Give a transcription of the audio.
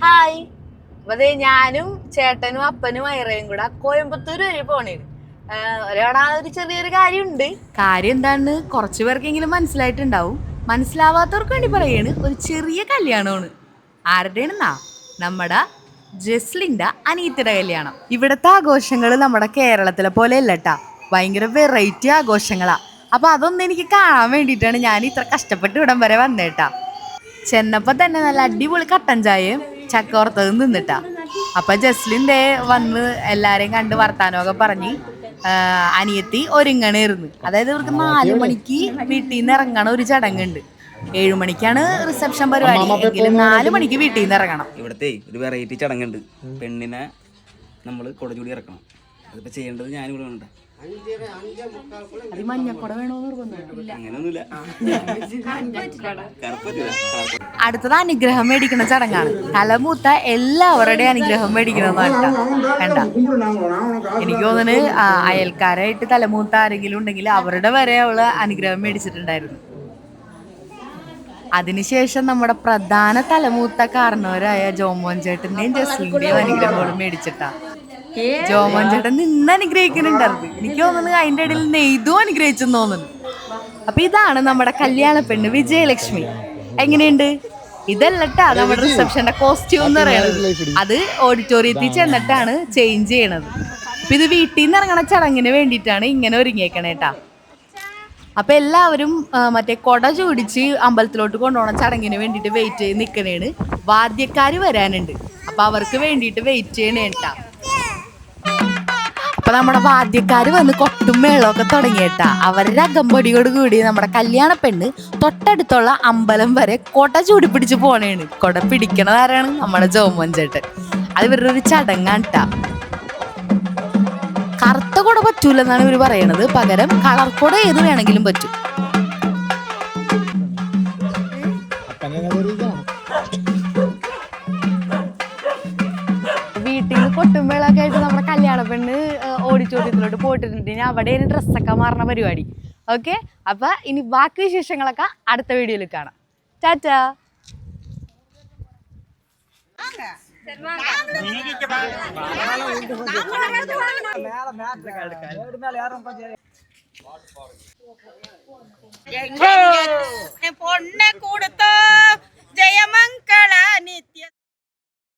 Hi. അപ്പൊ ഞാനും ചേട്ടനും അപ്പനും ഐറയും കൂടെ കോയമ്പത്തൂർ വരെ പോണേന്. ഒരു ചെറിയൊരു കാര്യമുണ്ട്. കാര്യം എന്താണെന്ന് കുറച്ചു പേർക്കെങ്കിലും മനസ്സിലായിട്ടുണ്ടാവും. മനസ്സിലാവാത്തവർക്ക് വേണ്ടി പറയാണ്, ഒരു ചെറിയ കല്യാണമാണ്. ആരുടെയാണെന്നാ? നമ്മുടെ ജസ്ലിന്റെ അനിയത്തിയുടെ കല്യാണം. ഇവിടുത്തെ ആഘോഷങ്ങൾ നമ്മുടെ കേരളത്തിലെ പോലെ അല്ലട്ടാ, ഭയങ്കര വെറൈറ്റി ആഘോഷങ്ങളാ. അപ്പൊ അതൊന്നും എനിക്ക് കാണാൻ വേണ്ടിയിട്ടാണ് ഞാൻ ഇത്ര കഷ്ടപ്പെട്ട് ഇവിടം വരെ വന്നേട്ടാ. ചെന്നപ്പോ തന്നെ നല്ല അടിപൊളി കട്ടൻ ചായയും ചക്കോർത്തതും നിന്നിട്ടാ. അപ്പൊ ജസ്ലിന്റെ വന്ന് എല്ലാരെയും കണ്ട് വർത്താനമൊക്കെ പറഞ്ഞ് അനിയത്തി ഒരുങ്ങണേർന്ന്. അതായത് ഇവർക്ക് 4 മണിക്ക് വീട്ടിൽ നിന്ന് ഇറങ്ങണ ഒരു ചടങ്ങുണ്ട്. 7 മണിക്കാണ് റിസപ്ഷൻ പരിപാടി, എങ്കിലും 4 മണിക്ക് വീട്ടിൽ നിന്ന് ഇറങ്ങണം. ഇവിടത്തെ ഒരു വെറൈറ്റി ചടങ്ങുണ്ട്. പെണ്ണിനെ നമ്മൾ കൊടചൂടി ഇറക്കണം. അതിപ്പോ ചെയ്യേണ്ടത് ഞാനിവിടെ ഉണ്ട്. അങ്ങനെയൊന്നുമില്ല. അടുത്തത് അനുഗ്രഹം മേടിക്കുന്ന ചടങ്ങാണ്. തലമൂത്ത എല്ലാവരുടെയും അനുഗ്രഹം മേടിക്കണമെന്ന് കണ്ട. എനിക്ക് തോന്നുന്നു അയൽക്കാരായിട്ട് തലമൂത്ത ആരെങ്കിലും ഉണ്ടെങ്കിൽ അവരുടെ വരെ അവള് അനുഗ്രഹം മേടിച്ചിട്ടുണ്ടായിരുന്നു. അതിനുശേഷം നമ്മുടെ പ്രധാന തലമൂത്ത കാരണവരായ ജോമോൻ ചേട്ടന്റെയും ജസ്ലിന്റെയും അനുഗ്രഹങ്ങളും മേടിച്ചിട്ടാ. ജോമോൻ ചേട്ടൻ നിന്ന് അനുഗ്രഹിക്കുന്നുണ്ടായിരുന്നു. എനിക്ക് തോന്നുന്നു അതിന്റെ ഇടയിൽ നെയ്തും അനുഗ്രഹിച്ചെന്ന് തോന്നുന്നു. അപ്പൊ ഇതാണ് നമ്മുടെ കല്യാണ പെണ്ണ് വിജയലക്ഷ്മി. എങ്ങനെയുണ്ട്? ഇതല്ലട്ടാ നമ്മുടെ റിസപ്ഷന്റെ കോസ്റ്റ്യൂം എന്ന് പറയുന്നത്. അത് ഓഡിറ്റോറിയത്തിൽ ചെന്നിട്ടാണ് ചേഞ്ച് ചെയ്യണത്. അപ്പൊ ഇത് വീട്ടിൽ നിന്ന് ഇറങ്ങണ ചടങ്ങിന് വേണ്ടിയിട്ടാണ് ഇങ്ങനെ ഒരുങ്ങിയേക്കണേട്ടാ. അപ്പൊ എല്ലാവരും മറ്റേ കൊട ചൂടിച്ച് അമ്പലത്തിലോട്ട് കൊണ്ടുപോകണ ചടങ്ങിന് വേണ്ടിയിട്ട് വെയിറ്റ് ചെയ്ത് നിൽക്കണേണ്. വാദ്യക്കാര് വരാനുണ്ട്, അപ്പൊ അവർക്ക് വേണ്ടിയിട്ട് വെയിറ്റ് ചെയ്യണേട്ടാ. അപ്പൊ നമ്മുടെ വാദ്യക്കാര് വന്ന് കൊട്ടും മേളമൊക്കെ തുടങ്ങിയിട്ടാ. അവരുടെ അകമ്പടിയോട് കൂടി നമ്മുടെ കല്യാണ പെണ്ണ് തൊട്ടടുത്തുള്ള അമ്പലം വരെ കൊട ചൂടി പിടിച്ച് പോണേണ്. കൊട പിടിക്കണതാരാണ്? നമ്മുടെ ജോമോൻ ചേട്ടൻ. അത് ഇവരുടെ ഒരു ചടങ്ങാട്ടാ. കറുത്ത കൊട പറ്റൂലെന്നാണ് ഇവര് പറയണത്. പകരം കളർ കൊട ഏത് വേണമെങ്കിലും പറ്റും. വീട്ടിൽ നിന്ന് കൊട്ടുമ്പേളൊക്കെ ആയിട്ട് നമ്മുടെ കല്യാണ പെണ്ണ് ഓഡിറ്റോറിയത്തിലോട്ട് പോയിട്ടുണ്ടെങ്കിൽ അവിടെ ഡ്രസ്സൊക്കെ മാറണ പരിപാടി. ഓക്കെ, അപ്പൊ ഇനി ബാക്കി വിശേഷങ്ങളൊക്കെ അടുത്ത വീഡിയോയിൽ കാണാം. ടാറ്റാ. പൊണ്ണെ കൊടുത്ത ജയമംഗള നിത്യ